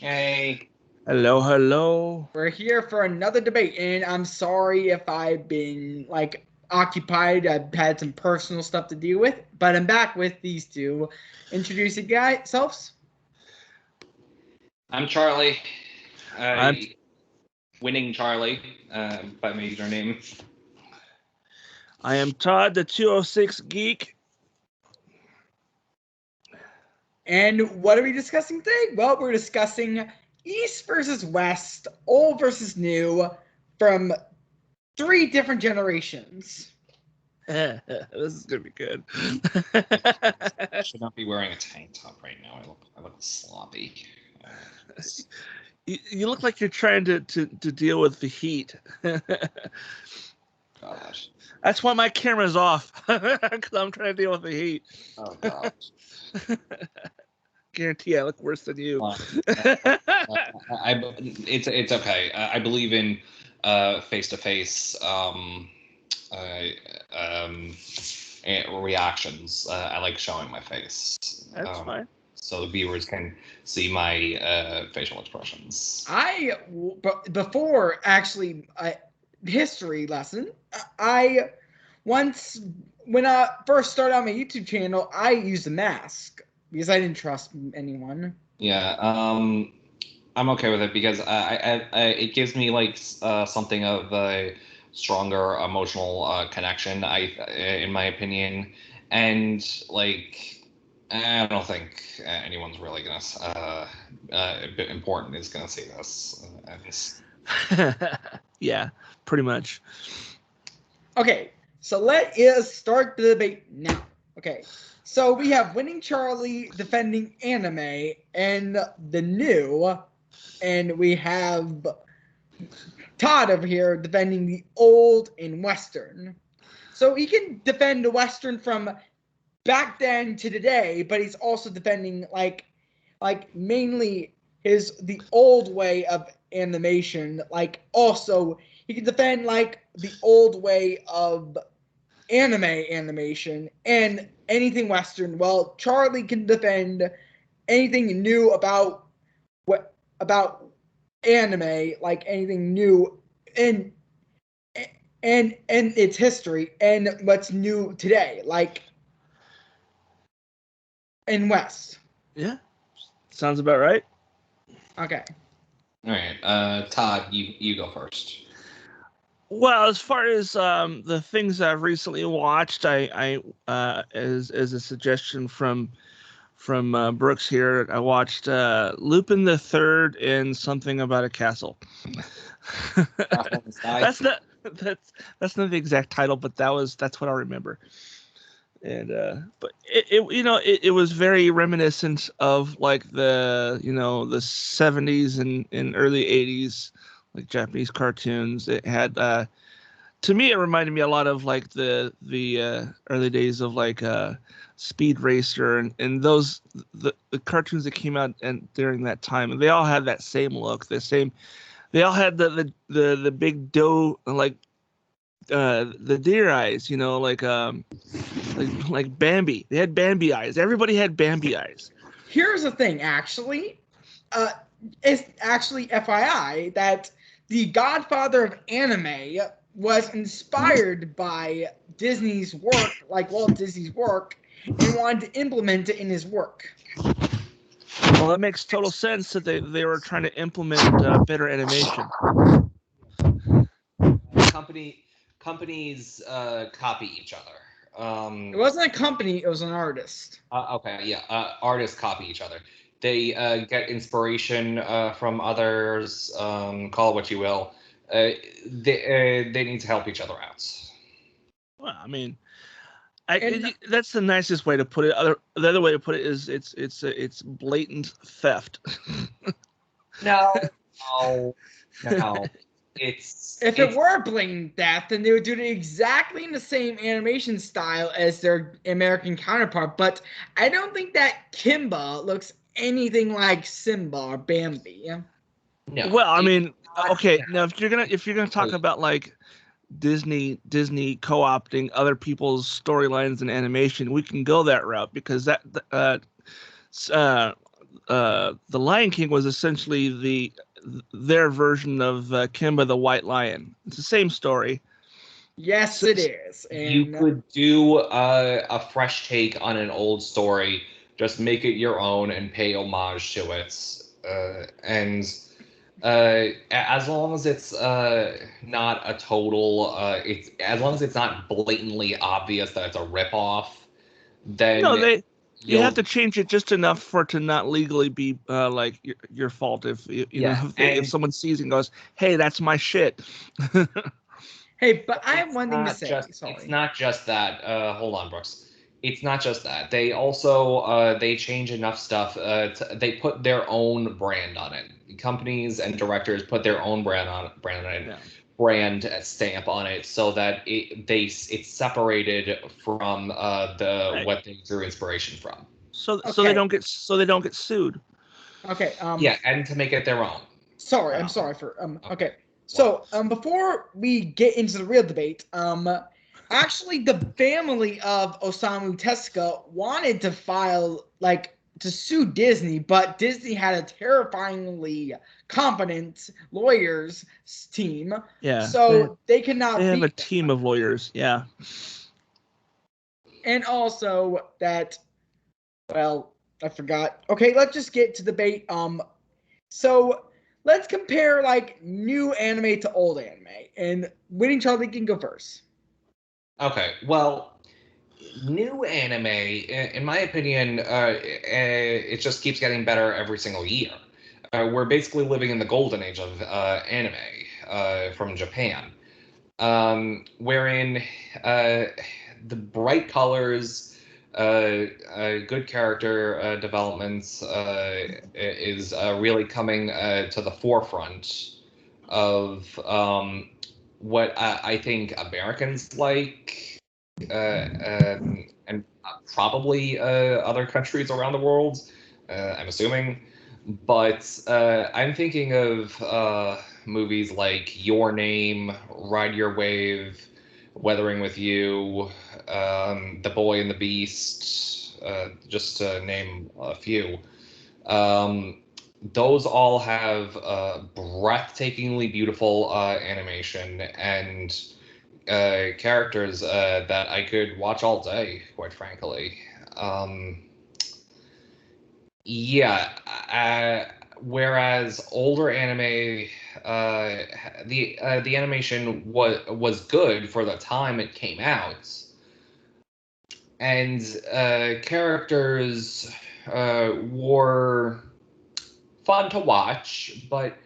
Hey. Hello, hello. We're here for another debate, and I'm sorry if I've been occupied. I've had some personal stuff to deal with, but I'm back with these two. Introduce your guys selves. I'm Charlie. I'm Winning Charlie by my username. I am Todd, the 206 geek. And what are we discussing today? Well, we're discussing East versus West, old versus new, from three different generations. This is gonna be good. I should not be wearing a tank top right now. I look sloppy. You look like you're trying to deal with the heat. Gosh. That's why my camera's off, because I'm trying to deal with the heat. Oh gosh. Guarantee I look worse than you. It's okay. I believe in face-to-face reactions. I like showing my face. That's fine. So the viewers can see my facial expressions. Before actually history lesson, I once when I first started on my YouTube channel, I used a mask because I didn't trust anyone. Yeah, I'm okay with it because it gives me like something of a stronger emotional connection. In my opinion, and like I don't think anyone's really gonna important is gonna see this. Yeah, pretty much. Okay, so let us start the debate now. Okay, so we have Winning Charlie defending anime and the new, and we have Todd over here defending the old and Western. So he can defend the Western from back then to today, but he's also defending like mainly the old way of animation. Like also he can defend like the old way of animation and anything Western. Well, Charlie can defend anything new about anime, like anything new in and its history and what's new today, like in West. Yeah, sounds about right. Okay. All right, Todd, you go first. Well, as far as the things I've recently watched, I as a suggestion from Brooks here, I watched Lupin the Third and Something About a Castle. that's not that's not the exact title, but that's what I remember. And but it was very reminiscent of like the the 70s and early 80s like Japanese cartoons. It had to me it reminded me a lot of like the early days of like Speed Racer and those the cartoons that came out and during that time, and they all had that same look, they all had the big doe like the deer eyes, like Bambi. They had Bambi eyes. Everybody had Bambi eyes. Here's the thing, actually. It's actually FYI that the Godfather of anime was inspired by Disney's work, like Walt Disney's work, and wanted to implement it in his work. Well, that makes total sense that they were trying to implement better animation. Companies copy each other. It wasn't a company; it was an artist. Okay, yeah. Artists copy each other. They get inspiration from others. Call it what you will. They need to help each other out. Well, I mean, that's the nicest way to put it. The other way to put it is it's blatant theft. No, no. If it were blatant theft, then they would do it exactly in the same animation style as their American counterpart. But I don't think that Kimba looks anything like Simba or Bambi. No. Well, I mean, okay. Now, if you're gonna talk about like Disney co-opting other people's storylines and animation, we can go that route because that the Lion King was essentially their version of Kimba the White Lion. It's the same story. Yes, it is. You And could do a fresh take on an old story, just make it your own and pay homage to it. And as long as it's not a total, it's as long as it's not blatantly obvious that it's a ripoff, then No, you you'll- have to change it just enough for it to not legally be like your fault. If you Yeah, know if someone sees it and goes, "Hey, that's my shit." hey, but I have It's one thing to not say. just- Sorry. It's not just that. Hold on, Brooks. It's not just that. They also they change enough stuff. They put their own brand on it. Companies and directors put their own brand on it. Yeah. Brand stamp on it so that it's separated from Right. what they drew inspiration from. So Okay. they don't get sued. Okay. Yeah, and to make it their own. Sorry, Yeah. I'm sorry for okay. So before we get into the real debate, actually the family of Osamu Tezuka wanted to file to sue Disney, but Disney had a terrifyingly competent lawyers team. Yeah. So they could not They have a beat them. team of lawyers. Yeah. And also that, well, I forgot. Okay, let's just get to debate. So let's compare new anime to old anime, and Winning Charlie can go first. Okay, well, new anime, in my opinion, it just keeps getting better every single year. We're basically living in the golden age of anime from Japan, wherein the bright colors, good character developments is really coming to the forefront of what I think Americans like, and probably other countries around the world. I'm assuming, but I'm thinking of movies like Your Name, Ride Your Wave, Weathering with You, The Boy and the Beast, just to name a few. Those all have breathtakingly beautiful animation and characters that I could watch all day, quite frankly. Whereas older anime, the animation was good for the time it came out, and characters were fun to watch, but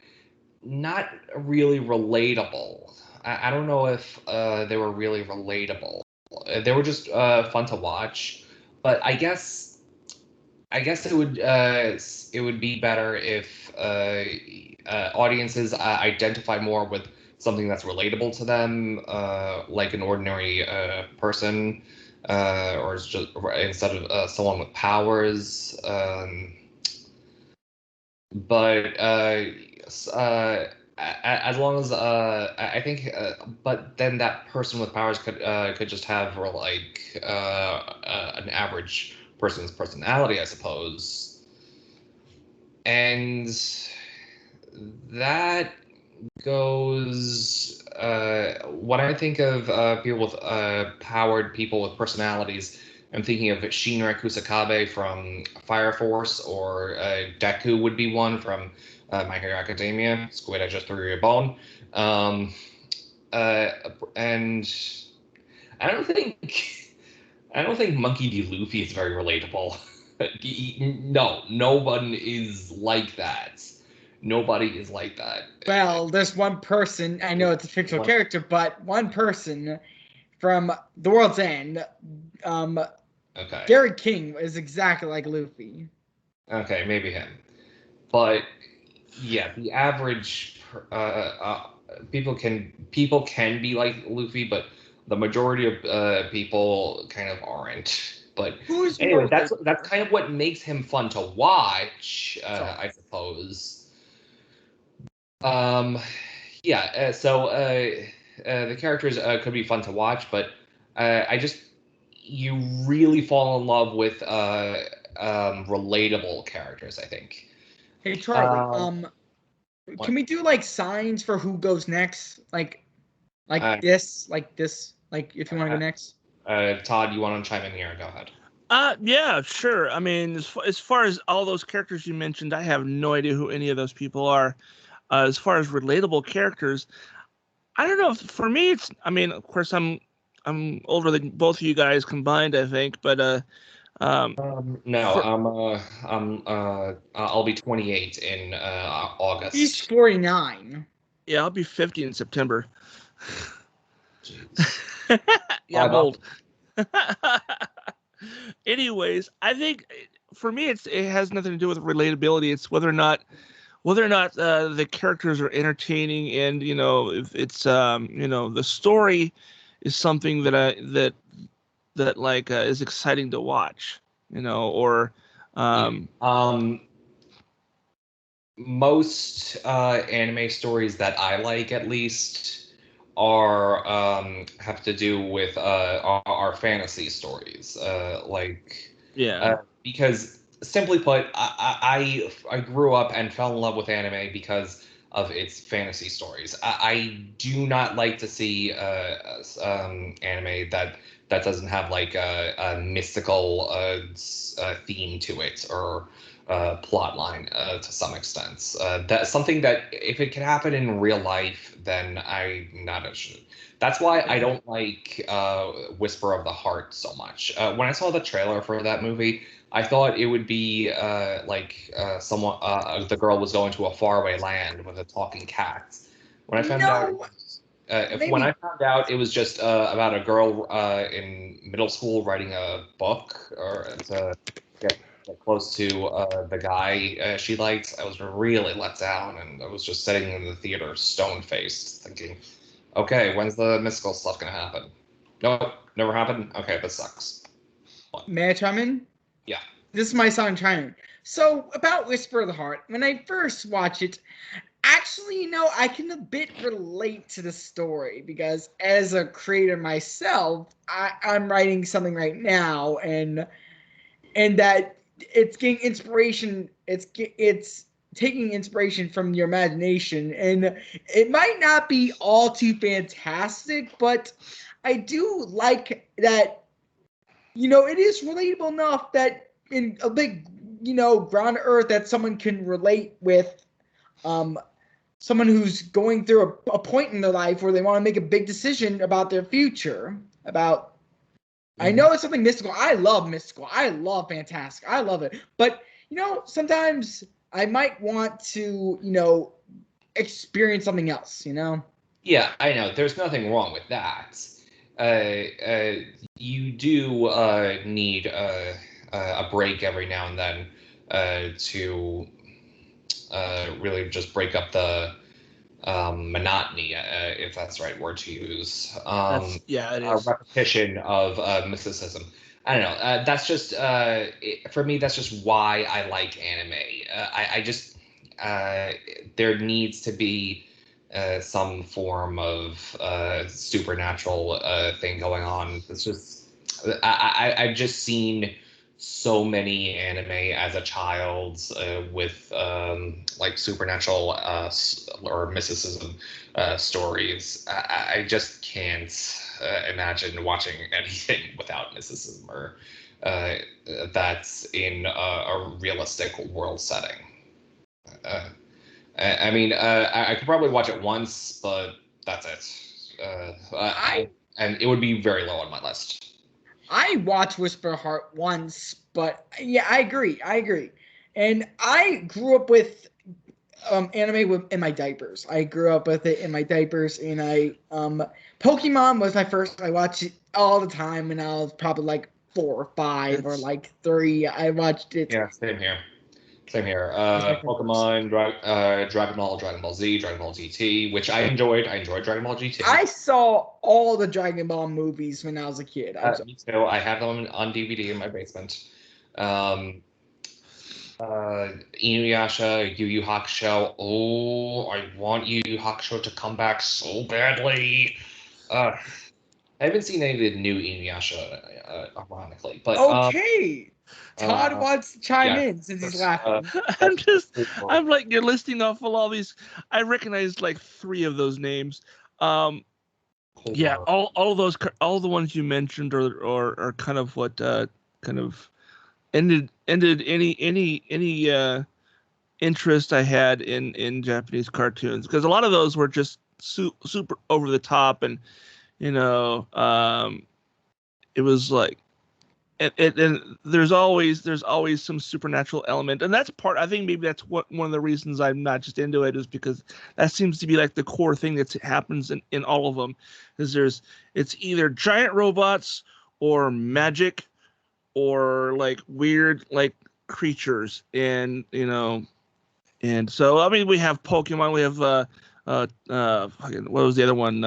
not really relatable. I don't know if they were really relatable. They were just fun to watch, but I guess it would be better if audiences identify more with something that's relatable to them, like an ordinary person, or just instead of someone with powers. But as long as I think, but then that person with powers could just have an average person's personality, I suppose, and that goes. When I think of people with powered people with personalities, I'm thinking of Shinra Kusakabe from Fire Force, or Deku would be one from My Hero Academia. Squid, I just threw you a bone. And I don't think Monkey D. Luffy is very relatable. No one is like that. Nobody is like that. Well, there's one person. I know it's a fictional character, but one person from The World's End. Okay. Gary King is exactly like Luffy. Okay, maybe him. But yeah, the average people can be like Luffy, but the majority of people kind of aren't. But anyway, that's kind of what makes him fun to watch, I suppose. The characters could be fun to watch, but you really fall in love with relatable characters, I think. Hey Charlie, What? can we do like signs for who goes next? Like this, like if you want to go next. Todd, you want to chime in here? Go ahead. Yeah, sure. I mean, as far as all those characters you mentioned, I have no idea who any of those people are. As far as relatable characters, I don't know. For me, it's. I mean, of course, I'm older than both of you guys combined, I think. But No, I'll be 28 in August. He's 49. Yeah, I'll be 50 in September. Jeez. Yeah, I'm old. Anyways, I think for me, it has nothing to do with relatability. It's whether or not the characters are entertaining, and if it's the story is something that is exciting to watch, or most anime stories that I like, at least, are have to do with our fantasy stories, because simply put, I grew up and fell in love with anime because of its fantasy stories. I do not like to see anime that doesn't have like a mystical theme to it, or plot line to some extent. That's something that if it can happen in real life, then I'm not interested. That's why I don't like Whisper of the Heart so much. When I saw the trailer for that movie, I thought it would be the girl was going to a faraway land with a talking cat. When I found out it was just about a girl in middle school writing a book or to get close to the guy she liked, I was really let down, and I was just sitting in the theater stone-faced thinking, okay, when's the mystical stuff gonna happen? Nope, never happened. Okay, this sucks. May I chime in? Yeah. This is my son chiming. So about Whisper of the Heart, when I first watched it, actually, I can a bit relate to the story because as a creator myself, I'm writing something right now, and that it's getting inspiration. It's taking inspiration from your imagination, and it might not be all too fantastic, but I do like that. It is relatable enough that in a big, ground earth that someone can relate with, someone who's going through a point in their life where they want to make a big decision about their future. I know it's something mystical. I love mystical. I love fantastic. I love it. But, sometimes I might want to, experience something else, Yeah, I know. There's nothing wrong with that. You do need a break every now and then to really just break up the monotony, if that's the right word to use. it is. A repetition of mysticism. I don't know. That's just for me. That's just why I like anime. I just there needs to be some form of supernatural thing going on. It's just I've just seen so many anime as a child with like supernatural or mysticism stories. I just can't imagine watching anything without mysticism or that's in a realistic world setting. I mean, I could probably watch it once, but that's it. And it would be very low on my list. I watched Whisper Heart once, but yeah, I agree. And I grew up with anime in my diapers. I grew up with it in my diapers, and Pokemon was my first. I watched it all the time when I was probably like 4 or 5 or like 3. I watched it. Yeah, same here. Pokemon, Dragon Ball Z, Dragon Ball GT, which I enjoyed. I enjoyed Dragon Ball GT. I saw all the Dragon Ball movies when I was a kid. Me too. I have them on DVD in my basement. Inuyasha, Yu Yu Hakusho. Oh, I want Yu Yu Hakusho to come back so badly. I haven't seen any of the new Inuyasha, ironically, but okay. Todd wants to chime in since he's laughing. I'm like, you're listing off all these. I recognize like 3 of those names. Yeah, all those, all the ones you mentioned are kind of what kind of ended any interest I had in Japanese cartoons, because a lot of those were just super over the top, and it was like, and there's always some supernatural element, and that's part. I think maybe that's one of the reasons I'm not just into it, is because that seems to be like the core thing that happens in all of them. Is it's either giant robots or magic or like weird like creatures, and and so I mean we have Pokemon, we have what was the other one?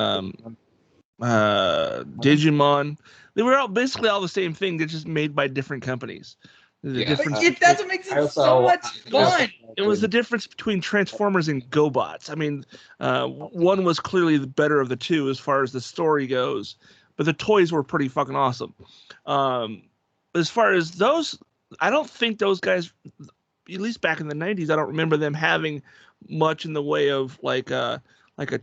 Digimon. They were all basically all the same thing. They're just made by different companies. That's what makes it so much fun. It was the difference between Transformers and GoBots. I mean, one was clearly the better of the two as far as the story goes, but the toys were pretty fucking awesome. As far as those, I don't think those guys, at least back in the 90s, I don't remember them having much in the way of like a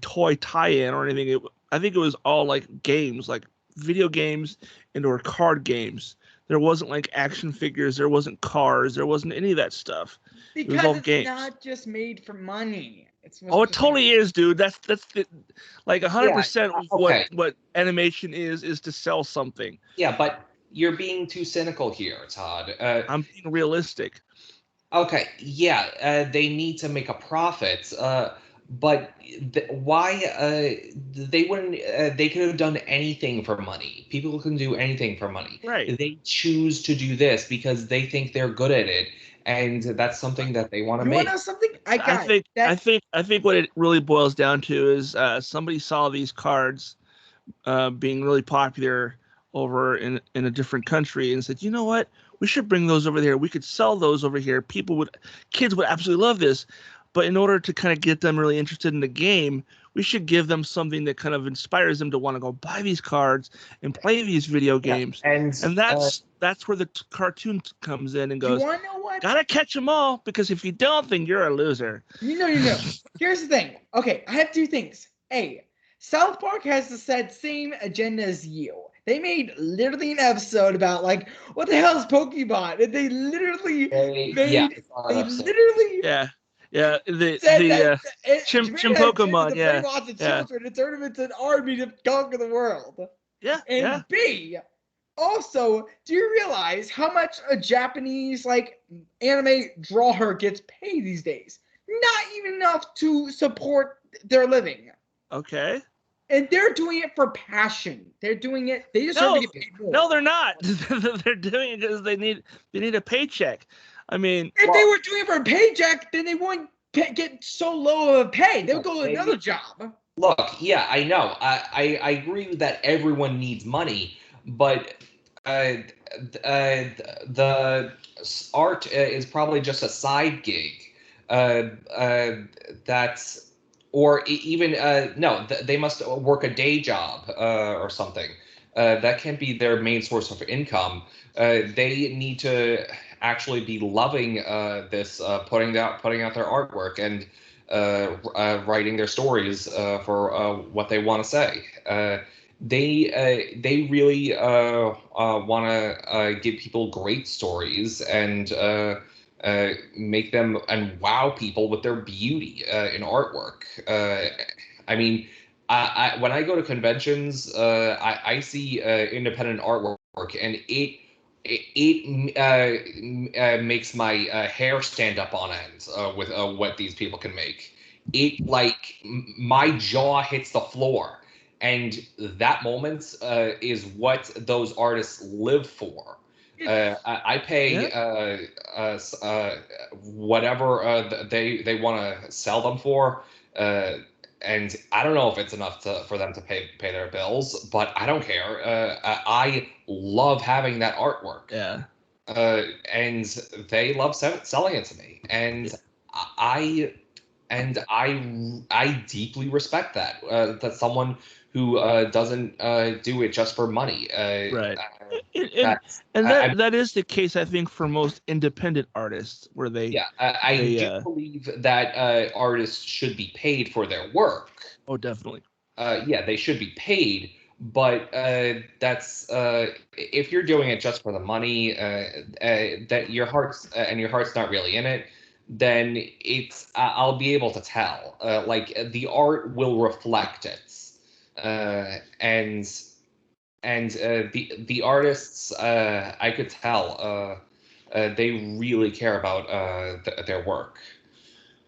toy tie-in or anything. I think it was all like games, like video games or card games. There wasn't like action figures, there wasn't cars, there wasn't any of that stuff. Because it was all it's games. not just made for money. It totally is, dude. That's the, like 100% of what animation is to sell something. Yeah, but you're being too cynical here, Todd. I'm being realistic. Okay, yeah, they need to make a profit, but why? They wouldn't. They could have done anything for money. People can do anything for money. Right. They choose to do this because they think they're good at it, and that's something that they want to make. You want to know something? I think what it really boils down to is somebody saw these cards being really popular over in a different country and said, you know what? We should bring those over there. We could sell those over here. Kids would absolutely love this. But in order to kind of get them really interested in the game, we should give them something that kind of inspires them to want to go buy these cards and play these video games. Yeah, and that's where the cartoon comes in and goes, you want to know what? Gotta catch them all, because if you don't, then you're a loser. You know. Here's the thing. Okay, I have 2 things. A, South Park has the same agenda as you. They made literally an episode about like, what the hell is Pokemon? And they literally Chim Pokemon, lots of children and turn them into an army to conquer the world. And B, also, do you realize how much a Japanese like anime drawer gets paid these days? Not even enough to support their living. Okay. And they're doing it for passion. They're doing it. They deserve to get paid more. No, they're not. They're doing it because they need a paycheck. I mean, if they were doing it for a paycheck, then they wouldn't get so low of a pay. They would go to another job. Look, yeah, I know. I agree that everyone needs money, but the art is probably just a side gig. That's. Or even, they must work a day job or something. That can't be their main source of income. They need to actually be loving this, putting out their artwork and writing their stories for what they want to say. They really want to give people great stories and make them and wow people with their beauty in artwork. I mean, when I go to conventions, I see independent artwork, and it makes my hair stand up on end with what these people can make. It like my jaw hits the floor, and that moment is what those artists live for. I pay whatever they want to sell them for, and I don't know if it's enough for them to pay their bills, but I don't care. I love having that artwork. Yeah. And they love selling it to me, and I deeply respect that. That someone who doesn't do it just for money. Right. And that is the case, I think, for most independent artists, where they I do believe that artists should be paid for their work. Oh, definitely. They should be paid, but that's if you're doing it just for the money, that your heart's not really in it, then it's I'll be able to tell. Like the art will reflect it, and the artists, I could tell, they really care about their work.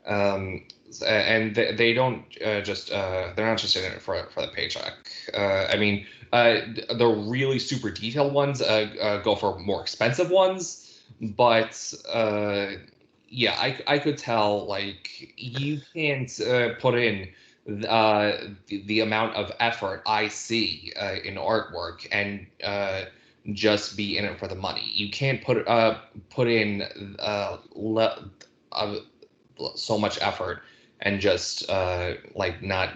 And they don't just they're not just in it for the paycheck. I mean, the really super detailed ones go for more expensive ones, but I could tell, like, you can't put in the amount of effort I see in artwork and just be in it for the money. You can't put in so much effort and just like not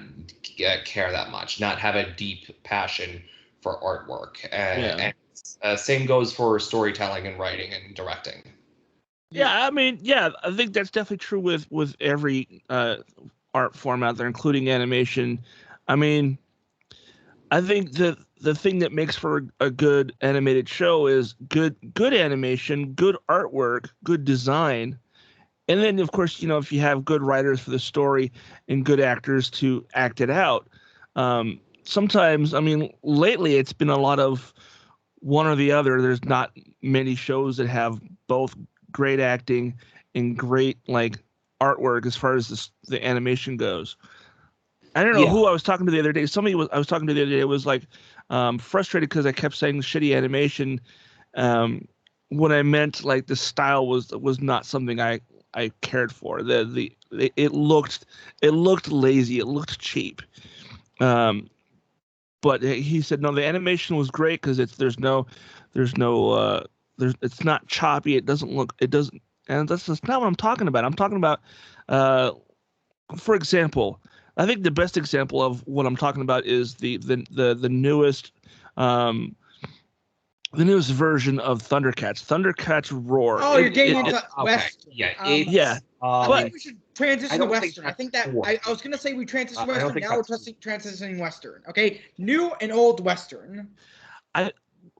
care that much, not have a deep passion for artwork. And same goes for storytelling and writing and directing. I mean, I think that's definitely true with every art form out there, including animation. I mean, I think that the thing that makes for a good animated show is good animation, good artwork, good design. And then, of course, if you have good writers for the story and good actors to act it out. Sometimes, I mean, lately it's been a lot of one or the other. There's not many shows that have both great acting and great, like, artwork as far as the animation goes. I don't know who I was talking to the other day. I was talking to the other day was like frustrated because I kept saying shitty animation. When I meant, like, the style was not something I cared for. It looked lazy. It looked cheap. But he said no, the animation was great because it's not choppy. It doesn't, and that's just not what I'm talking about. I'm talking about, for example, I think the best example of what I'm talking about is the newest version of Thundercats. Thundercats Roar. Oh, you're getting into Western. Okay. I think we should transition to Western. I think that I was gonna say we transition to Western. Now we're transitioning Western. Okay, new and old Western.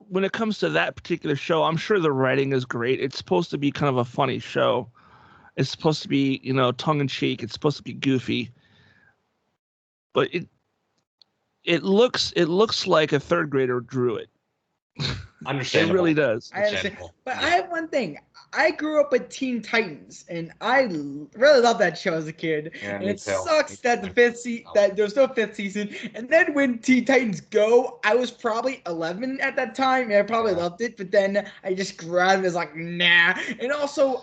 When it comes to that particular show, I'm sure the writing is great. It's supposed to be kind of a funny show. It's supposed to be, tongue in cheek. It's supposed to be goofy. But it looks like a third grader drew it. Understandable. It really does. I understand. But I have one thing. I grew up with Teen Titans, and I really loved that show as a kid. Yeah, and it too. sucks that that there's no fifth season. And then when Teen Titans Go, I was probably 11 at that time, and I probably loved it. But then I just grew out of it, like, nah. And also,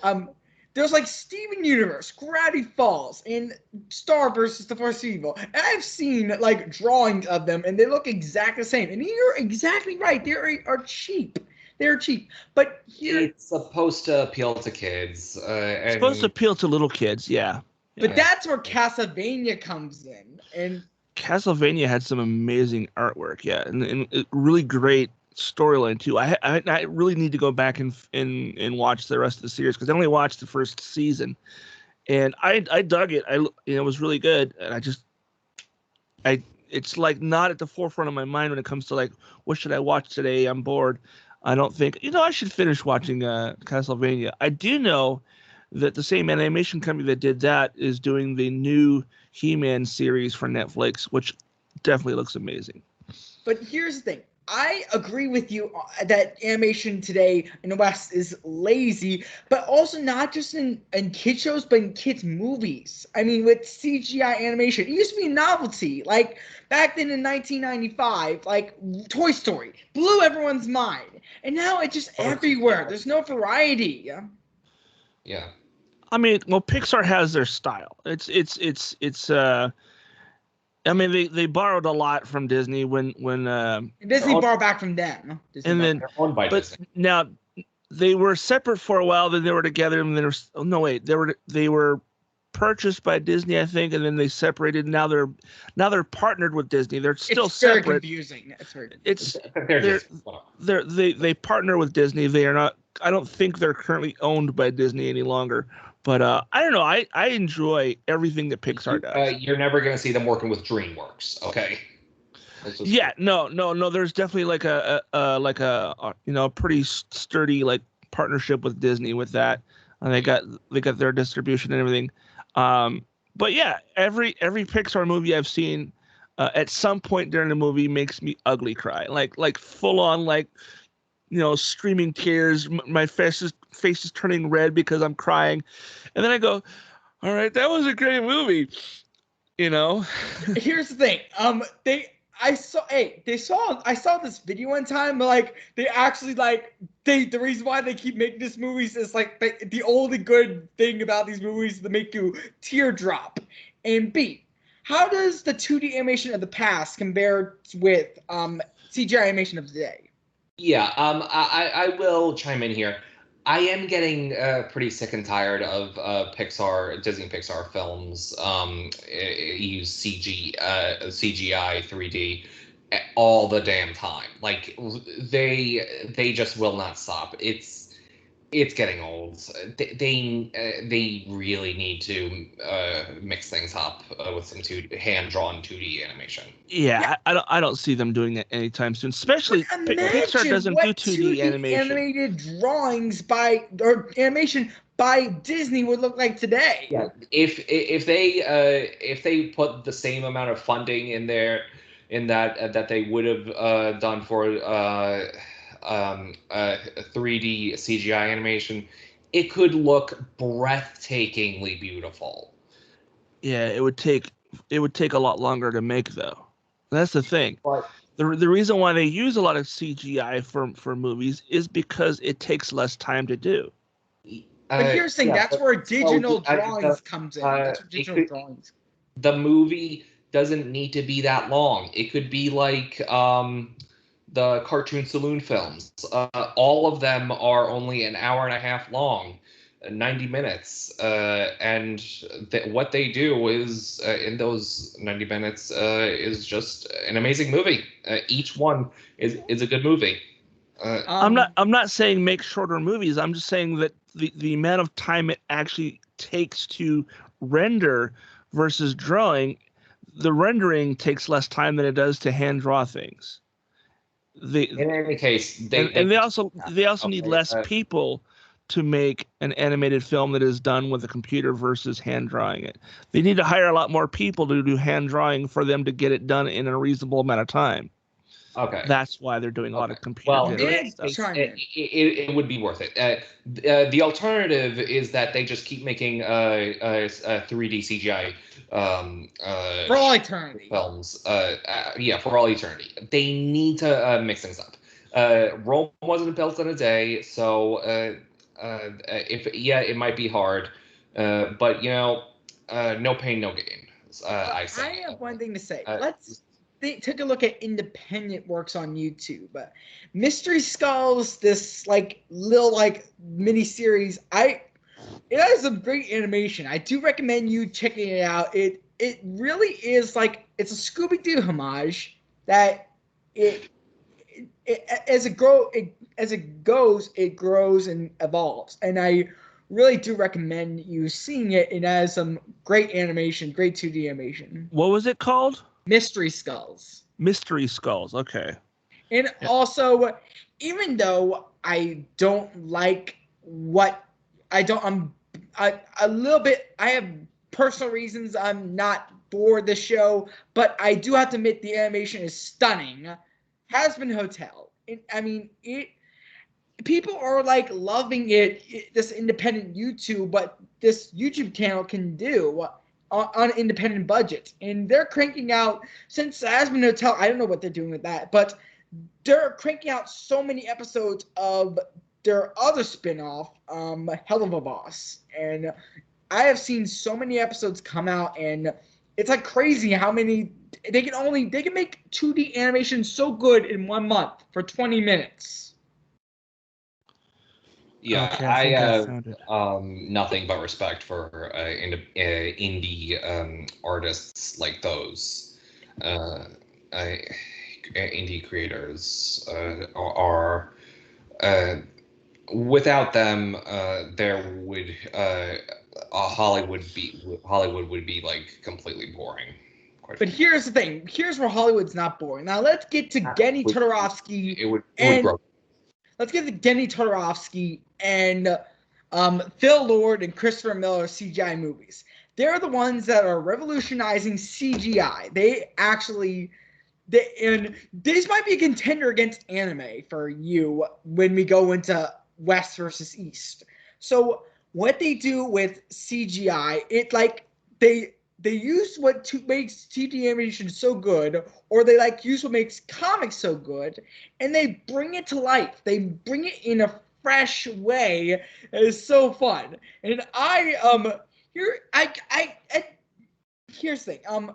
there's like Steven Universe, Gravity Falls, and Star versus the Force of Evil. And I've seen like drawings of them, and they look exactly the same. And you're exactly right. They are cheap. They're cheap. But here, it's supposed to appeal to kids. It's supposed to appeal to little kids, yeah. But that's where Castlevania comes in. And Castlevania had some amazing artwork, and really great storyline too. I really need to go back and watch the rest of the series because I only watched the first season, and I dug it. It was really good, and it's like not at the forefront of my mind when it comes to, like, what should I watch today? I'm bored. I don't think I should finish watching Castlevania. I do know that the same animation company that did that is doing the new He-Man series for Netflix, which definitely looks amazing. But here's the thing. I agree with you that animation today in the West is lazy, but also not just in kid shows, but in kids' movies. I mean, with CGI animation, it used to be a novelty. Like, back then in 1995, like, Toy Story blew everyone's mind. And now it's just everywhere. There's no variety. Yeah. I mean, well, Pixar has their style. It's I mean, they borrowed a lot from Disney when Disney borrowed back from them. They're owned by Disney. Now they were separate for a while. Then they were together, and they were purchased by Disney, I think, and then they separated. Now they're partnered with Disney. They're still It's very separate. confusing. It's very It's They're they're just they partner with Disney. They are not. I don't think they're currently owned by Disney any longer. But I don't know. I enjoy everything that Pixar does. You're never going to see them working with DreamWorks, okay? Yeah, no. There's definitely like a pretty sturdy like partnership with Disney with that. And they got their distribution and everything. But yeah, every Pixar movie I've seen, at some point during the movie makes me ugly cry, like full on like, streaming tears. My face is turning red because I'm crying, and then I go, all right, that was a great movie. Here's the thing. I saw this video one time. Like they actually the reason why they keep making these movies is like the only good thing about these movies is to make you teardrop. And B, how does the 2D animation of the past compare with CGI animation of today? Yeah, I will chime in here. I am getting pretty sick and tired of Disney Pixar films use CGI 3D all the damn time. Like they just will not stop. It's getting old. They really need to mix things up with some hand-drawn 2D animation. Yeah, I don't see them doing that anytime soon. Especially Pixar doesn't do 2D animation. Animated drawings or animation by Disney would look like today. Yeah, if they put the same amount of funding in there, that they would have done for 3D CGI animation, it could look breathtakingly beautiful. Yeah, it would take a lot longer to make though. That's the thing. But The reason why they use a lot of CGI for movies is because it takes less time to do. But here's the thing, that's where digital drawings comes in. That's where digital drawings. The movie doesn't need to be that long. It could be like the Cartoon Saloon films. All of them are only an hour and a half long, 90 minutes. And what they do is, in those 90 minutes, is just an amazing movie. Each one is a good movie. I'm not saying make shorter movies. I'm just saying that the amount of time it actually takes to render versus drawing, the rendering takes less time than it does to hand draw things. In any case, they also need less people to make an animated film that is done with a computer versus hand drawing it. They need to hire a lot more people to do hand drawing for them to get it done in a reasonable amount of time. Okay. That's why they're doing a lot of computer generated stuff. It would be worth it. The alternative is that they just keep making 3D CGI for all eternity films. For all eternity. They need to mix things up. Rome wasn't built in a day, so it might be hard, but no pain, no gain. I have one thing to say. Let's take a look at independent works on YouTube. Mystery Skulls, this little mini series, it has some great animation. I do recommend you checking it out. It really is it's a Scooby-Doo homage that as it goes, it grows and evolves. And I really do recommend you seeing it. It has some great animation, great 2D animation. What was it called? Mystery Skulls. Mystery Skulls. Okay. And also, even though I don't like I have personal reasons I'm not for the show, but I do have to admit the animation is stunning. Hazbin Hotel. People are loving it, this independent YouTube, but this YouTube channel can do on an independent budget. And they're cranking out, since Hazbin Hotel, I don't know what they're doing with that, but they're cranking out so many episodes of their other spin-off, Hell of a Boss. And I have seen so many episodes come out, and it's crazy how many they can make 2D animation so good in 1 month for 20 minutes. Yeah, Okay, I think I found it. nothing but respect for indie artists like those. Indie creators are without them, there would Hollywood would be like completely boring. But here's the thing. Here's where Hollywood's not boring. Now let's get to Genny Todorovsky. It would grow. Let's get to Genny Todorovsky and Phil Lord and Christopher Miller CGI movies. They're the ones that are revolutionizing CGI. And this might be a contender against anime for you when we go into West versus East. So what they do with CGI, they use what makes 2D animation so good, or they use what makes comics so good, and they bring it to life. They bring it in a fresh way. It is so fun. And here's the thing.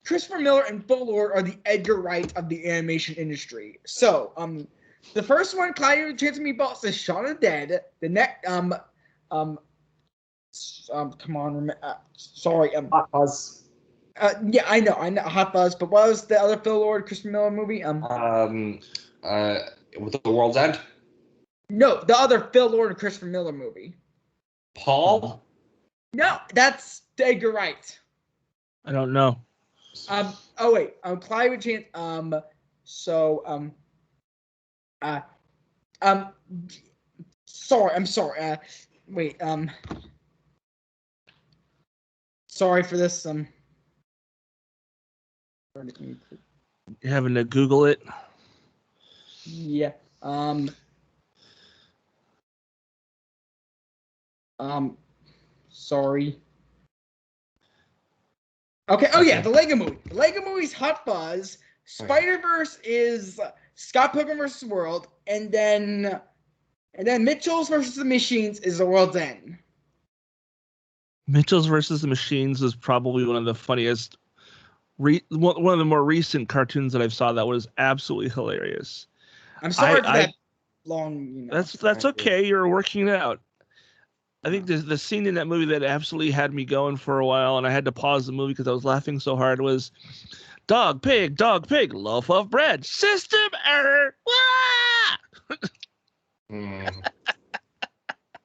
Christopher Miller and Phil Lord are the Edgar Wright of the animation industry. So, the first one, Cloudy with a Chance of Meatballs, is Shaun of the Dead. The next, come on, sorry, Hot Fuzz. Yeah, I know, Hot Fuzz. But what was the other Phil Lord, Christopher Miller movie? With the World's End. No, the other Phil Lord and Christopher Miller movie. Paul. No, that's Edgar Wright. I don't know. Oh wait. Cloudy with a Chance. Sorry. I'm sorry. Wait. Sorry for this. You're having to Google it. Yeah. Sorry. Okay. Oh yeah, the Lego movie. The Lego movie's Hot Fuzz. Spider-Verse is Scott Pilgrim vs. the World, and then Mitchell's versus the Machines is The World's End. Mitchell's versus the Machines is probably one of the funniest, one of the more recent cartoons that I've saw that was absolutely hilarious. I'm sorry for that long. That's okay. You're working it out. I think the scene in that movie that absolutely had me going for a while, and I had to pause the movie because I was laughing so hard, was dog, pig, loaf of bread, system error.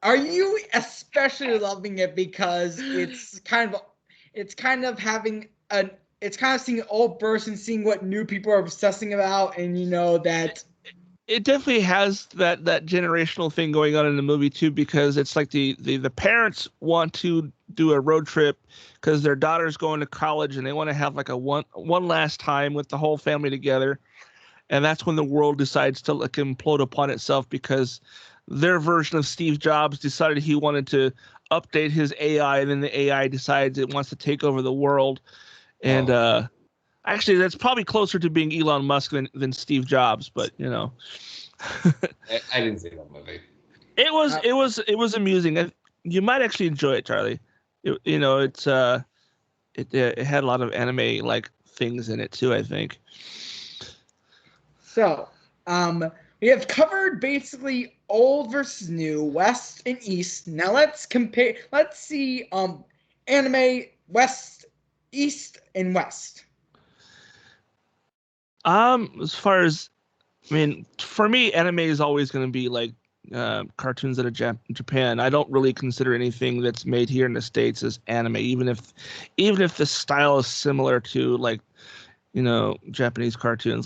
Are you especially loving it because it's kind of seeing an old person seeing what new people are obsessing about, and that it definitely has that generational thing going on in the movie too, because it's like the parents want to do a road trip because their daughter's going to college and they want to have like a one last time with the whole family together, and that's when the world decides to implode upon itself because their version of Steve Jobs decided he wanted to update his AI, and then the AI decides it wants to take over the world. And actually, that's probably closer to being Elon Musk than Steve Jobs, but I didn't see that movie. It was amusing. You might actually enjoy it, Charlie. It had a lot of anime like things in it too, I think. So, we have covered basically old versus new, West and East. Now let's compare. Let's see anime West, East, and West. As far as, for me, anime is always going to be like cartoons out of Japan. I don't really consider anything that's made here in the States as anime, even if the style is similar to like Japanese cartoons.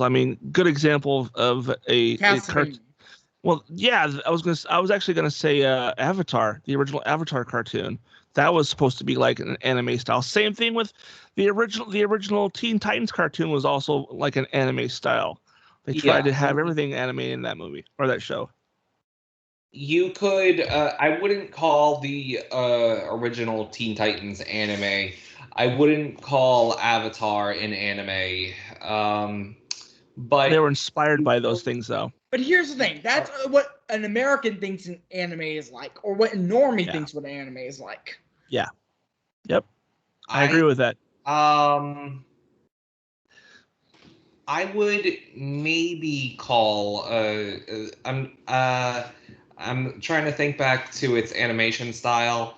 Good example of a cartoon. Well, yeah, I was actually gonna say Avatar, the original Avatar cartoon. That was supposed to be like an anime style. Same thing with the original Teen Titans cartoon was also like an anime style. They tried to have everything anime in that movie or that show. You could, I wouldn't call the original Teen Titans anime. I wouldn't call Avatar an anime. But they were inspired by those things, though. But here's the thing. That's what an American thinks an anime is like, or what a normie thinks what an anime is like. Yeah. Yep. I agree with that. I would maybe call I'm trying to think back to its animation style.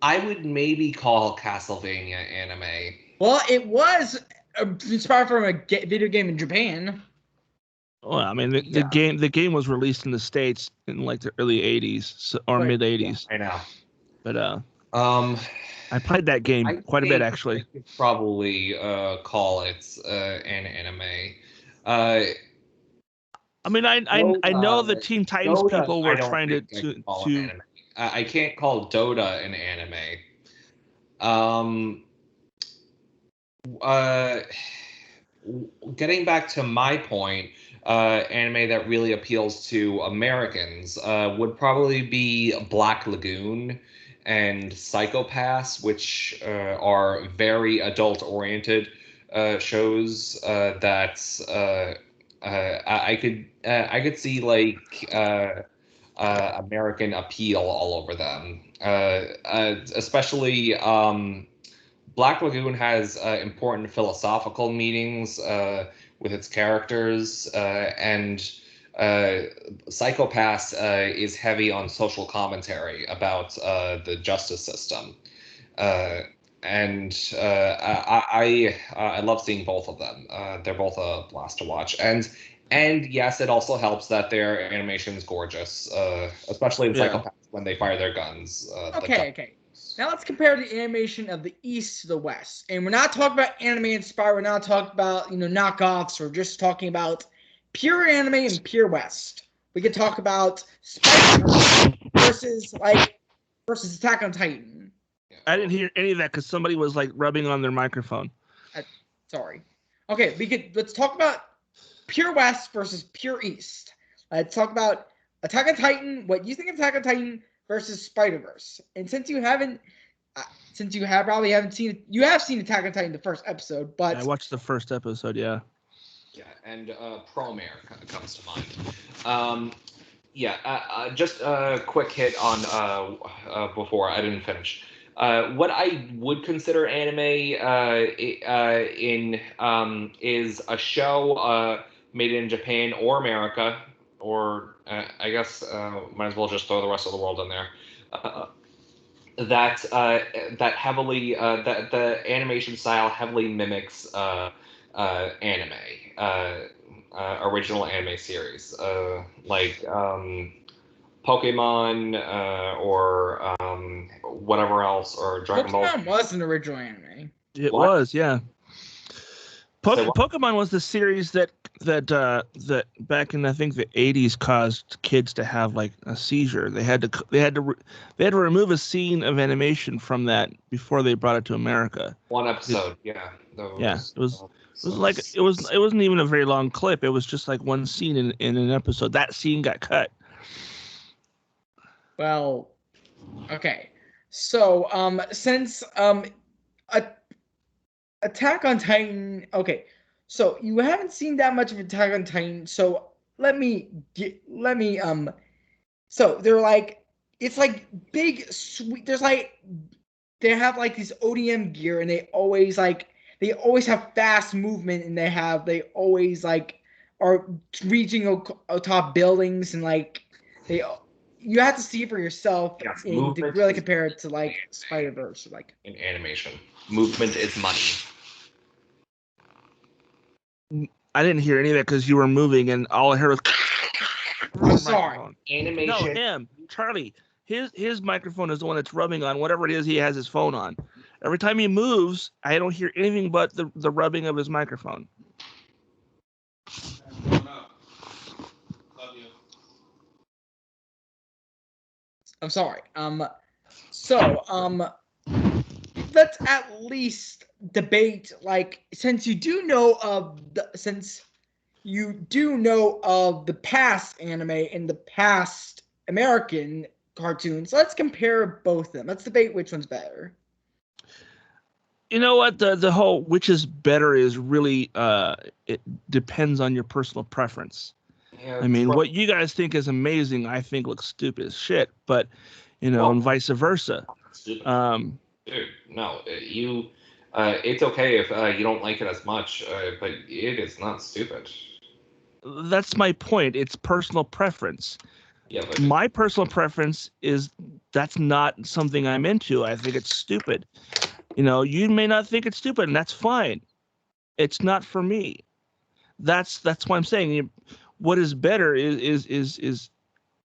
I would maybe call Castlevania anime. Well, it was inspired from a video game in Japan. Well, I mean, the game was released in the States in like the early '80s or mid '80s. I know. But I played that game quite a bit actually. I could probably call it an anime. I mean, I know the Teen Titans Dota, people were trying to anime. I can't call Dota an anime. Getting back to my point, anime that really appeals to Americans would probably be Black Lagoon and Psycho-Pass, which are very adult-oriented shows that I could see like American appeal all over them, especially. Black Lagoon has important philosophical meanings with its characters, and Psycho-Pass is heavy on social commentary about the justice system. And I love seeing both of them. They're both a blast to watch. And yes, it also helps that their animation is gorgeous, especially in Psycho-Pass when they fire their guns. Okay. Now let's compare the animation of the East to the West. And we're not talking about anime inspired. We're not talking about, knockoffs. We're just talking about pure anime and pure West. We could talk about versus Attack on Titan. I didn't hear any of that because somebody was like rubbing on their microphone. Sorry. Okay, let's talk about pure West versus pure East. Let's talk about Attack on Titan. What you think of Attack on Titan versus Spider-Verse. And since you probably haven't seen, you have seen Attack on Titan, the first episode, but I watched the first episode, yeah. Yeah, and Promare comes to mind. Just a quick hit on before I didn't finish. What I would consider anime is a show made in Japan or America, or I guess might as well just throw the rest of the world in there. That heavily that the animation style heavily mimics anime, original anime series, like Pokemon or whatever else, or Dragon Ball. Pokemon was an original anime. It was, yeah. Pokemon was the series that back in I think the 80s caused kids to have like a seizure. They had to remove a scene of animation from that before they brought it to America. One episode, It wasn't even a very long clip. It was just like one scene in an episode. That scene got cut. Well, okay. So since Attack on Titan. Okay, so you haven't seen that much of Attack on Titan. So So they're like, it's like big sweet. They have like this ODM gear, and they always have fast movement, and they always like are reaching atop buildings, and like you have to see it for yourself to really compare it to like Spider-Verse or like in animation. Movement is money. I didn't hear any of that because you were moving, and all I heard was. I'm sorry. Animation. No, him, Charlie. His microphone is the one that's rubbing on whatever it is he has his phone on. Every time he moves, I don't hear anything but the rubbing of his microphone. I'm sorry. Let's at least debate, like, since you do know of the past anime and the past American cartoons, let's compare both of them. Let's debate which one's better. You know what? The whole which is better is really it depends on your personal preference. Yeah, I mean, what you guys think is amazing, I think looks stupid as shit, but and vice versa. Dude, no, it's okay if you don't like it as much, but it is not stupid. That's my point. It's personal preference. Yeah, but My personal preference is that's not something I'm into. I think it's stupid. You may not think it's stupid, and that's fine. It's not for me. That's why I'm saying what is better is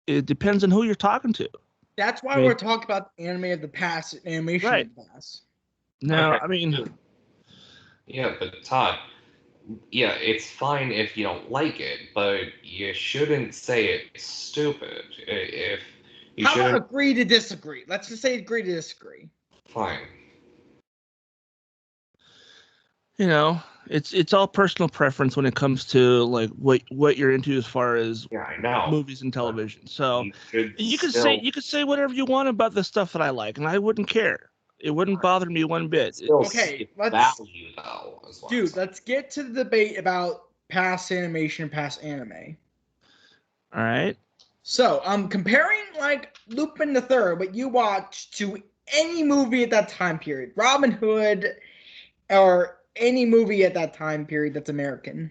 it depends on who you're talking to. That's why I mean, we're talking about anime of the past, animation right. of the past. Now, Okay. Yeah, but Todd, yeah, it's fine if you don't like it, but you shouldn't say it's stupid. If you How about shouldn't, agree to disagree? Let's just say agree to disagree. fine. It's all personal preference when it comes to like what you're into as far as Yeah, I know. movies and television. So You should you can still, say whatever you want about the stuff that I like, and I wouldn't care. It wouldn't bother me one bit. still Okay, see let's- value though, is what I'm Dude, saying. let's get to the debate about past animation, past anime. All right. So, comparing like Lupin the Third, what you watched, to any movie at that time period, Robin Hood, or any movie at that time period that's American.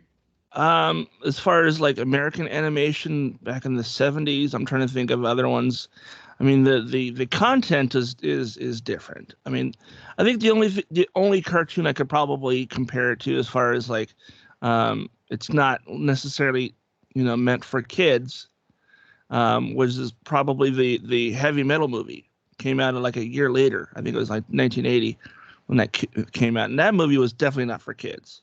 As far as like American animation back in the 70s, I'm trying to think of other ones. I mean, the content is different. I mean, I think the only cartoon I could probably compare it to as far as like, it's not necessarily meant for kids, was is probably the Heavy Metal movie. Came out like a year later. I think it was like 1980 when that came out, and that movie was definitely not for kids.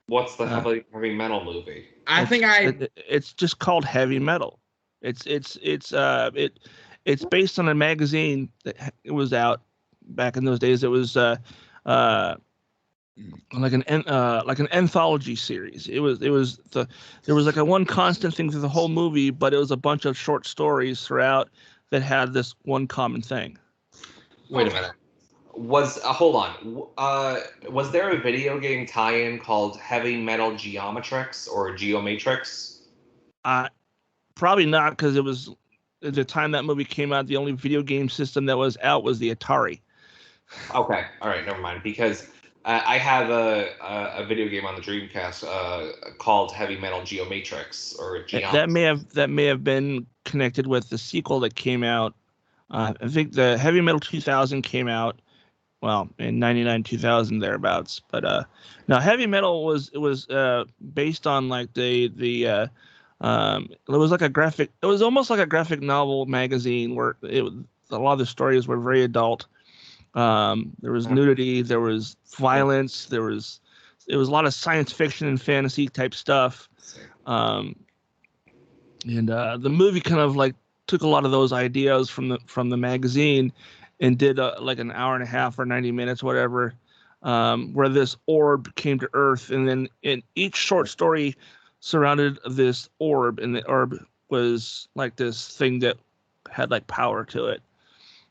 What's the heavy metal movie? It's just called Heavy Metal. It's based on a magazine that it was out back in those days. It was like an anthology series. There was like a one constant thing through the whole movie, but it was a bunch of short stories throughout that had this one common thing. Wait a minute. Hold on. Was there a video game tie-in called Heavy Metal Geomatrix or Geomatrix? Probably not, because it was at the time that movie came out, the only video game system that was out was the Atari. Okay, all right, never mind. Because I have a video game on the Dreamcast called Heavy Metal Geomatrix or Geomatrix. That may have been connected with the sequel that came out. I think the Heavy Metal 2000 came out, well, in 99, 2000 thereabouts. But no, Heavy Metal was based on like it was like it was almost like a graphic novel magazine where a lot of the stories were very adult. There was nudity, there was violence, it was a lot of science fiction and fantasy type stuff. And the movie kind of like took a lot of those ideas from the magazine and did like an hour and a half or 90 minutes, whatever, where this orb came to Earth, and then in each short story surrounded this orb, and the orb was like this thing that had like power to it.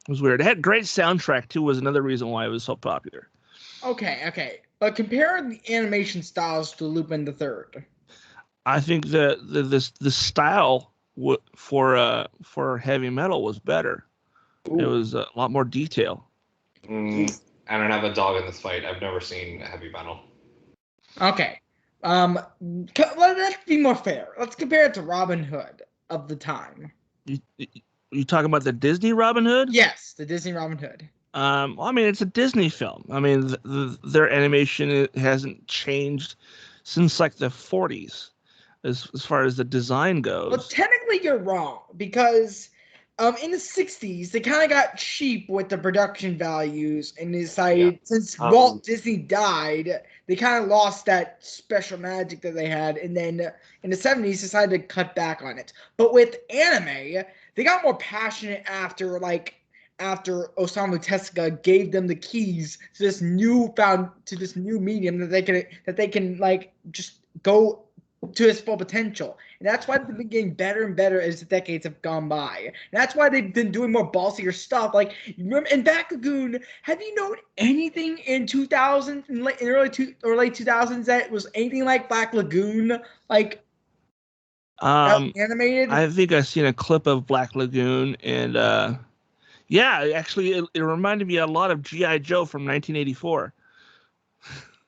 It was weird. It had great soundtrack too, was another reason why it was so popular. Okay. But compare the animation styles to Lupin the Third. I think the style for Heavy Metal was better. Ooh. It was a lot more detail. I don't have a dog in this fight. I've never seen Heavy Metal. Okay. Let's be more fair. Let's compare it to Robin Hood of the time. You talking about the Disney Robin Hood? Yes, the Disney Robin Hood. Well, I mean, it's a Disney film. I mean, their animation hasn't changed since like the 40s, as far as the design goes. Well, technically, you're wrong, because in the 60s they kind of got cheap with the production values and decided since Walt Disney died, they kind of lost that special magic that they had, and then in the 70s decided to cut back on it. But with anime, they got more passionate after Osamu Tezuka gave them the keys to this new medium that they can like just go to its full potential. And that's why they've been getting better and better as the decades have gone by. And that's why they've been doing more ballsier stuff. Like, remember in Black Lagoon, have you known anything in 2000 in late 2000s that was anything like Black Lagoon, like animated? I think I've seen a clip of Black Lagoon, and yeah, actually it reminded me a lot of G.I. Joe from 1984.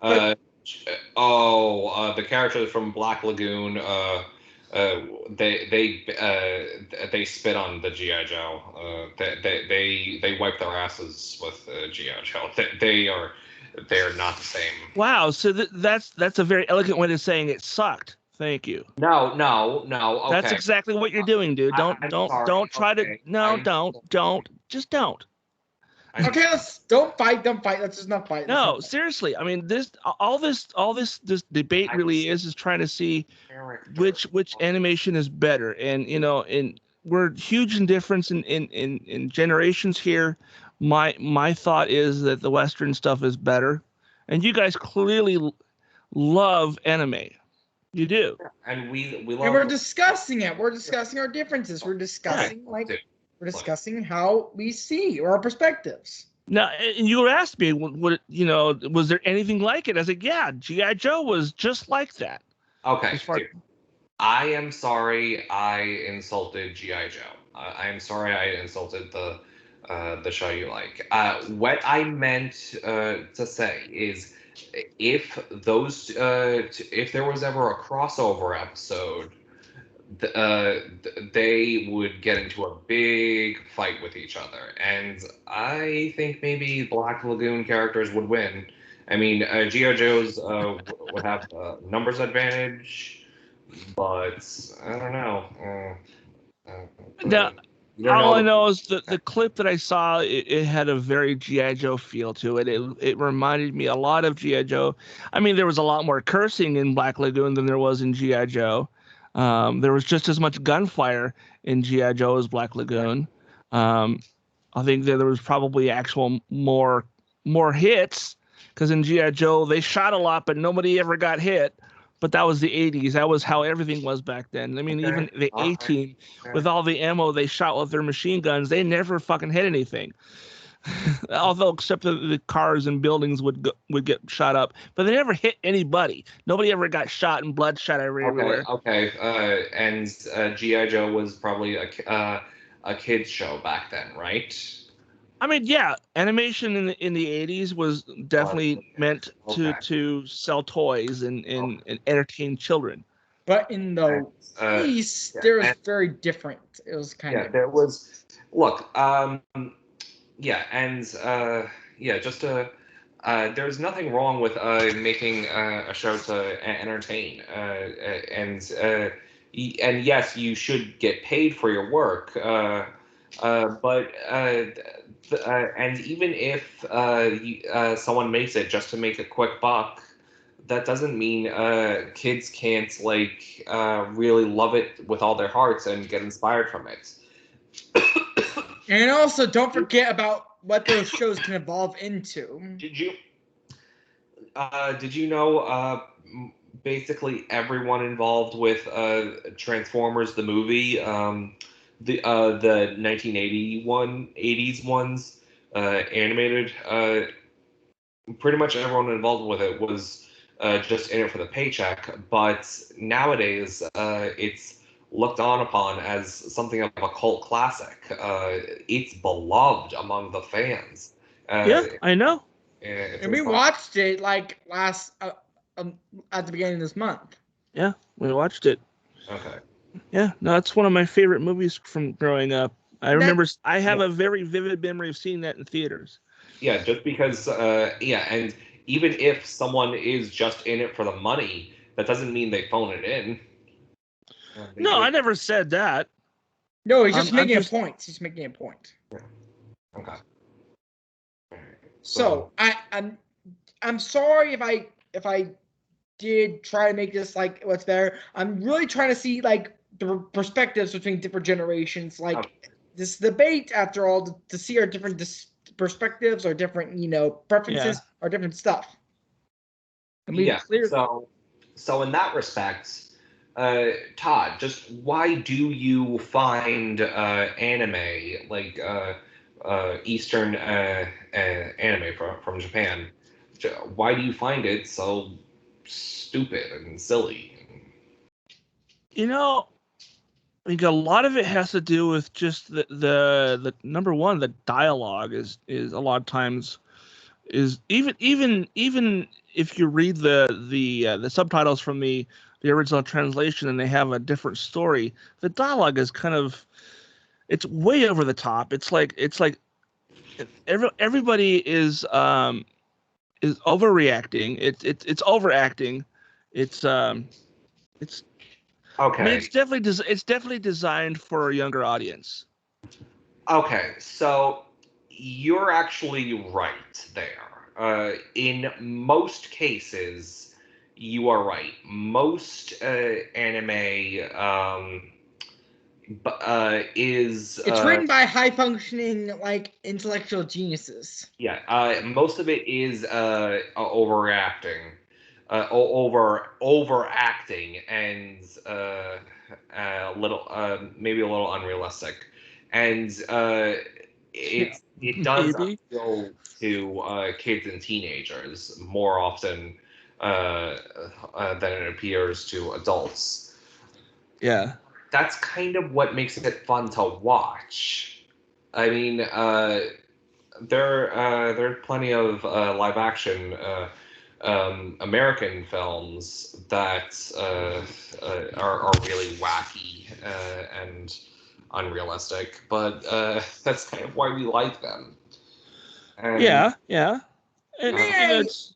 The character from Black Lagoon, they spit on the GI Joe. They wipe their asses with GI Joe. They are not the same. Wow. So that's a very elegant way of saying it sucked. Thank you. No. Okay. That's exactly what you're doing, dude. I'm sorry. Don't try to. Okay. No, don't. Just don't. Okay, let's don't fight. Let's just not fight. No, seriously. I mean, all this debate really is trying to see which animation is better, and and we're huge in difference in generations here. My thought is that the Western stuff is better, and you guys clearly love anime. You do. And we love. And we're discussing it. We're discussing our differences. We're discussing we're discussing how we see or our perspectives. Now, and you asked me, what was there anything like it? I was like, yeah, GI Joe was just like that. Okay. I am sorry I insulted GI Joe. I am sorry I insulted the show you like. What I meant to say is, if there was ever a crossover episode, they would get into a big fight with each other, and I think maybe Black Lagoon characters would win. I mean, GI Joe's would have numbers advantage, but I don't know. Now, all I know is the clip that I saw, it had a very GI Joe feel to it. It reminded me a lot of GI Joe. I mean, there was a lot more cursing in Black Lagoon than there was in GI Joe. There was just as much gunfire in GI Joe as Black Lagoon. I think that there was probably actual more hits, because in GI Joe they shot a lot, but nobody ever got hit. But that was the 80s. That was how everything was back then. I mean, even the A-Team, with all the ammo they shot with their machine guns, they never fucking hit anything. Although, except the cars and buildings would get shot up, but they never hit anybody. Nobody ever got shot and bloodshot everywhere. Okay. And GI Joe was probably a kids show back then, right? I mean, yeah, animation in the 80s was definitely meant to sell toys and entertain children. But in the East, there was very different. It was kind of. There was. Look, there's nothing wrong with making a show to entertain, and yes, you should get paid for your work, but and even if someone makes it just to make a quick buck, that doesn't mean kids can't really love it with all their hearts and get inspired from it. And also, don't forget about what those shows can evolve into. Did you know basically everyone involved with Transformers the movie, the 1980s ones, animated, pretty much everyone involved with it was just in it for the paycheck. But nowadays, it's looked on upon as something of a cult classic. It's beloved among the fans. Yeah, I know. And we watched it last at the beginning of this month. Yeah, we watched it. Okay. Yeah, no, it's one of my favorite movies from growing up. I have a very vivid memory of seeing that in theaters. Yeah, just because, and even if someone is just in it for the money, that doesn't mean they phone it in. No, I never said that. No, he's just making a point. He's making a point. Yeah. Okay. So I'm sorry if I did try to make this what's better. I'm really trying to see the perspectives between different generations. This debate, after all, to see our different perspectives or different preferences or different stuff. So in that respect, Todd, just why do you find anime Eastern anime from Japan? Why do you find it so stupid and silly? I think a lot of it has to do with just the number one, the dialogue is a lot of times is even if you read the subtitles from the the original translation and they have a different story, the dialogue is kind of, it's way over the top. It's like everybody is overreacting. It's overacting. It's I mean, Okay. it's definitely designed for a younger audience. Okay, so you're actually right there. In most cases, you are right. Most anime is It's written by high functioning like intellectual geniuses. yeah. Most of it is overreacting, overacting, and little maybe a little unrealistic, and it does Maybe. appeal to kids and teenagers more often than it appears to adults. Yeah. That's kind of what makes it fun to watch. I mean, there are plenty of live action American films that are really wacky and unrealistic, but that's kind of why we like them. And, Yeah. And you know, May it's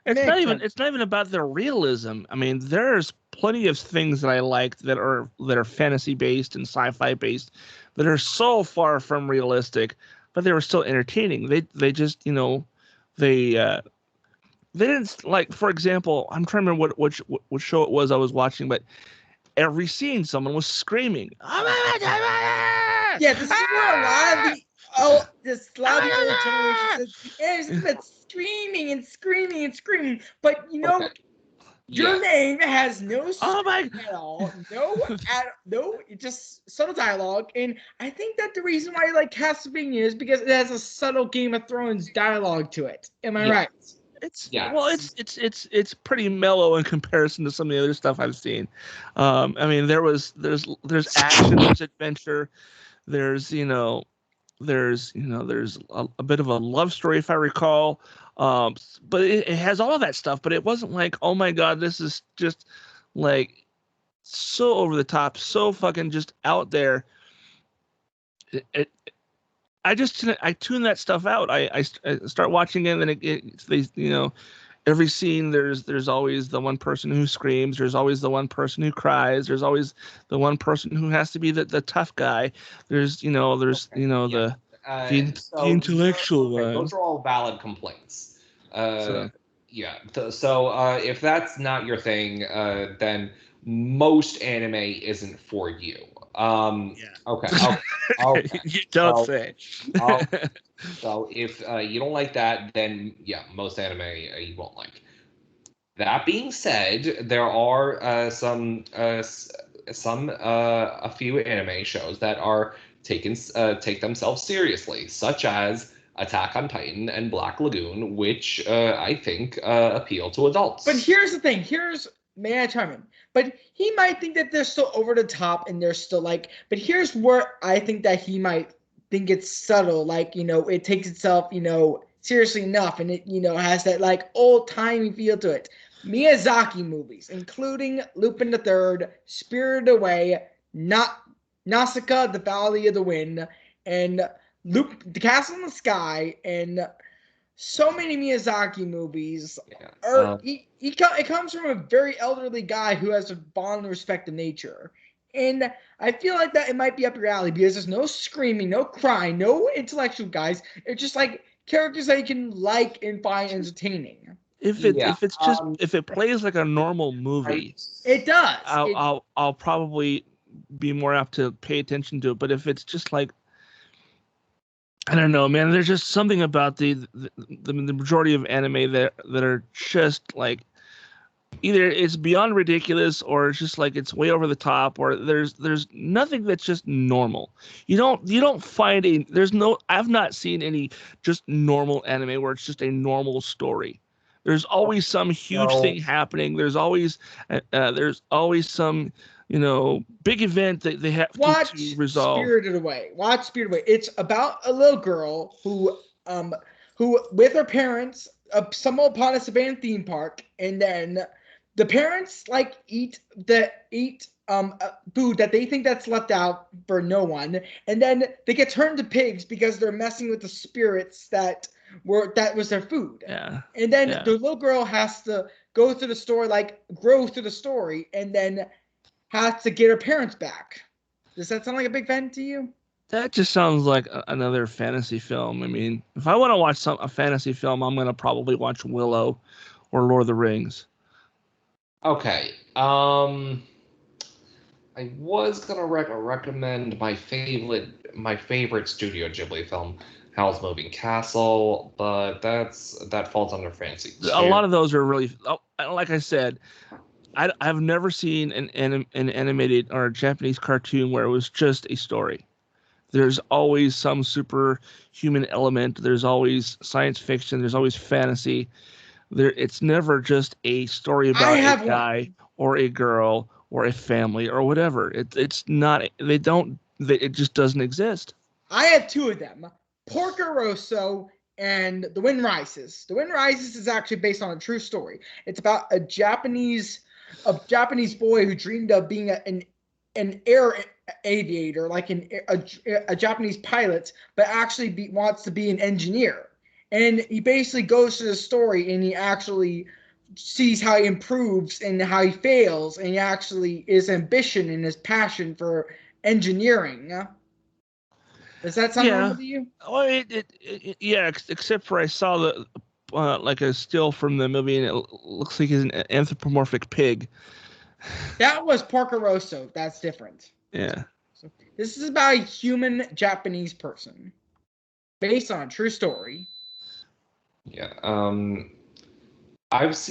May I it's not even about the realism. I mean, there's plenty of things that I like that are fantasy based and sci-fi based that are so far from realistic, but they were still entertaining. They just, they didn't, like, for example, I'm trying to remember what show it was I was watching, but every scene someone was screaming. Yeah, this is where a lot of the this a lot of the old generation says it's about screaming and screaming and screaming. But you know, okay. your Yeah. name has no Oh my! screaming at all, no, just subtle dialogue. And I think that the reason why I like Castlevania is because it has a subtle Game of Thrones dialogue to it. Am I Yeah. right? Yes. It's pretty mellow in comparison to some of the other stuff I've seen. I mean, there's action, there's adventure, there's there's a bit of a love story if I recall. But it has all of that stuff. But it wasn't like, oh my god, this is just like so over the top, so fucking just out there. I tune that stuff out. I start watching it, and every scene there's always the one person who screams. There's always the one person who cries. There's always the one person who has to be the tough guy. There's Yeah. the intellectual okay, one. those are all valid complaints. So Yeah. So if that's not your thing, then most anime isn't for you. yeah. Okay. You don't So, say. so if you don't like that, then yeah, most anime you won't like. That being said, there are a few anime shows that are take themselves seriously, such as Attack on Titan and Black Lagoon, which I think appeal to adults. But here's the thing. May I chime in? But he might think that they're still over the top and they're still like. But here's where I think that he might think it's subtle. Like, it takes itself, seriously enough, and it, has that like old timey feel to it. Miyazaki movies, including Lupin the Third, Spirited Away, not Nausicaa, The Valley of the Wind, and The Castle in the Sky, and so many Miyazaki movies it comes from a very elderly guy who has a bond and respect to nature. And I feel like that it might be up your alley because there's no screaming, no crying, no intellectual guys. It's just like characters that you can like and find entertaining. if it plays like a normal movie, It does. I'll probably be more apt to pay attention to it. But if it's just like, I don't know, man, there's just something about the majority of anime that are just like, either it's beyond ridiculous or it's just like it's way over the top, or there's nothing that's just normal. You don't find I've not seen any just normal anime where it's just a normal story. There's always some huge thing happening. There's always some big event that they have to resolve. Spirited Away. Watch Spirited Away. It's about a little girl who with her parents stumble upon a abandoned theme park, and then the parents like eat food that they think that's left out for no one, and then they get turned to pigs because they're messing with the spirits that was their food. Yeah. And then Yeah. the little girl has to go through the story, like grow through the story, and then has to get her parents back. Does that sound like a big fan to you? That just sounds like another fantasy film. I mean, if I want to watch a fantasy film, I'm gonna probably watch Willow or Lord of the Rings. Okay. I was gonna recommend my favorite Studio Ghibli film, Howl's Moving Castle, but that falls under fantasy too. A lot of those are really, like I said, I've never seen an animated or a Japanese cartoon where it was just a story. There's always some superhuman element. There's always science fiction. There's always fantasy. It's never just a story about a guy or a girl or a family or whatever. It's not. It just doesn't exist. I have two of them: Porco Rosso and The Wind Rises. The Wind Rises is actually based on a true story. It's about a Japanese boy who dreamed of being an air aviator, like a Japanese pilot, but actually wants to be an engineer. And he basically goes to the story and he actually sees how he improves and how he fails, and he actually his ambition and his passion for engineering. Does that sound normal to you? Well, yeah, except for I saw the like a still from the movie, and it looks like he's an anthropomorphic pig. That was Porco Rosso. That's different. Yeah. So this is about a human Japanese person, based on a true story. Yeah. I've just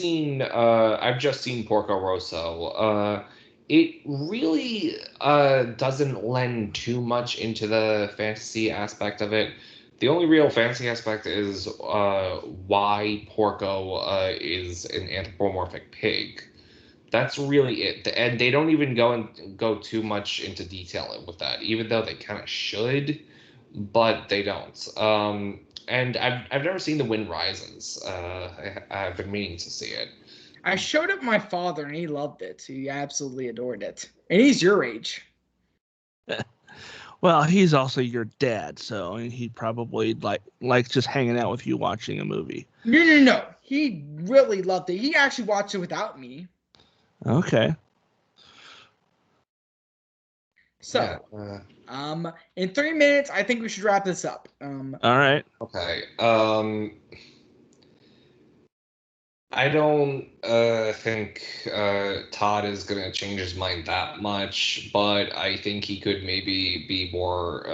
seen Porco Rosso. It really doesn't lend too much into the fantasy aspect of it. The only real fantasy aspect is why Porco is an anthropomorphic pig. That's really it. And they don't even go too much into detail with that, even though they kind of should, but they don't. And I've never seen The Wind Rises. I've been meaning to see it. I showed it my father and he loved it. He absolutely adored it. And he's your age. Well, he's also your dad, so he probably likes just hanging out with you watching a movie. No. He really loved it. He actually watched it without me. Okay. So, in 3 minutes, I think we should wrap this up. All right. Okay. I don't think Todd is going to change his mind that much, but I think he could maybe be more.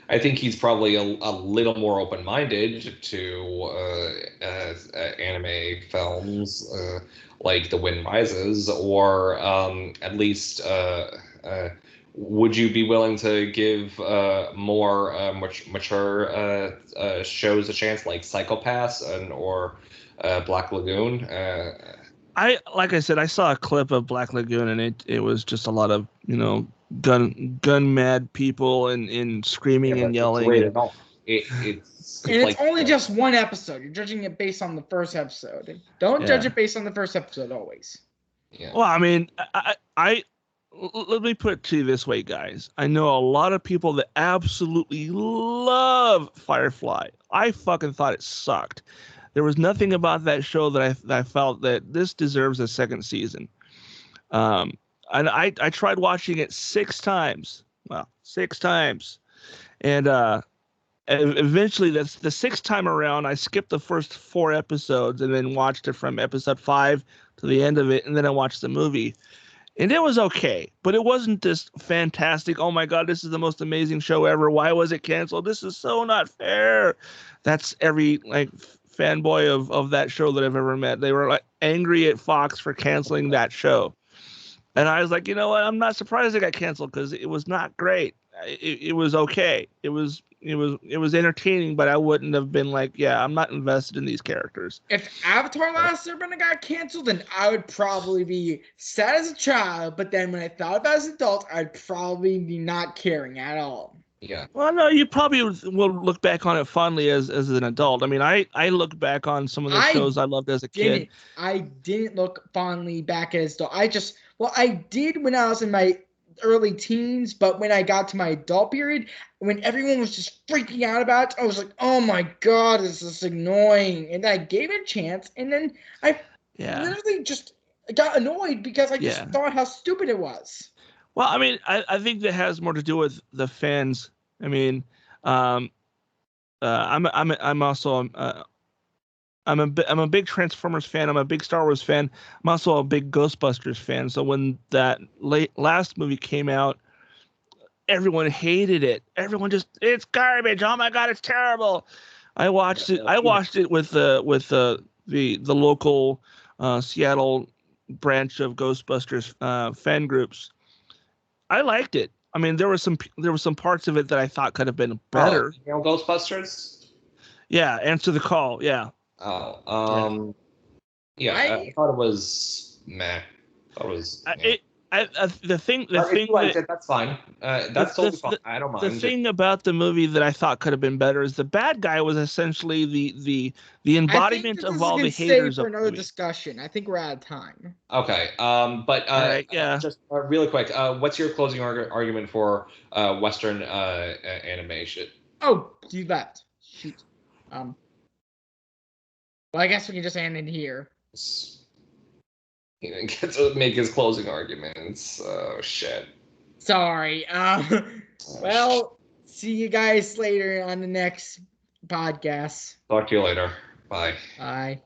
I think he's probably a little more open-minded to anime films like The Wind Rises, or at least. Would you be willing to give more mature shows a chance, like Psycho-Pass or Black Lagoon? Like I said, I saw a clip of Black Lagoon, and it was just a lot of gun mad people and screaming and yelling. It's only just one episode. You're judging it based on the first episode. Don't judge it based on the first episode always. Yeah. Well, I mean, I let me put it to you this way, guys. I know a lot of people that absolutely love Firefly. I fucking thought it sucked. There was nothing about that show that I felt that this deserves a second season. And I tried watching it 6 times. Well, 6 times. And eventually, that's the 6th time around, I skipped the first 4 episodes and then watched it from episode 5 to the end of it, and then I watched the movie. And it was okay, but it wasn't this fantastic, oh my God, this is the most amazing show ever. Why was it canceled? This is so not fair. That's every fanboy of that show that I've ever met. They were angry at Fox for canceling that show. And I was like, you know what? I'm not surprised it got canceled because it was not great. It was okay. It was entertaining, but I wouldn't have been I'm not invested in these characters. If Avatar Last Airbender got canceled, then I would probably be sad as a child, but then when I thought about it as an adult, I'd probably be not caring at all. Yeah. Well, no, you probably will look back on it fondly as an adult. I mean, I look back on some of the shows I loved as a kid. I didn't look fondly back at it. I did when I was in my early teens, but when I got to my adult period, when everyone was just freaking out about it, I was like, oh my God, this is annoying. And I gave it a chance, and then I literally just got annoyed because I just thought how stupid it was. Well, I mean, I think that has more to do with the fans. I mean, I'm also I'm a big Transformers fan. I'm a big Star Wars fan. I'm also a big Ghostbusters fan. So when that last movie came out, everyone hated it. Everyone just, it's garbage. Oh my God, it's terrible. I watched it. I watched it with the local Seattle branch of Ghostbusters fan groups. I liked it. I mean, there were some parts of it that I thought could have been better. Ghostbusters? Yeah, Answer the Call. Yeah. Oh, I thought it was meh. I thought it was. The thing that's fine. That's totally fine. I don't mind. The thing about the movie that I thought could have been better is the bad guy was essentially the embodiment of all the haters of another discussion. I think we're out of time. Okay. Just really quick. What's your closing argument for Western animation? Oh, you bet. Shoot. Well, I guess we can just end it here. He didn't get to make his closing arguments. Oh, shit. Sorry. See you guys later on the next podcast. Talk to you later. Bye. Bye.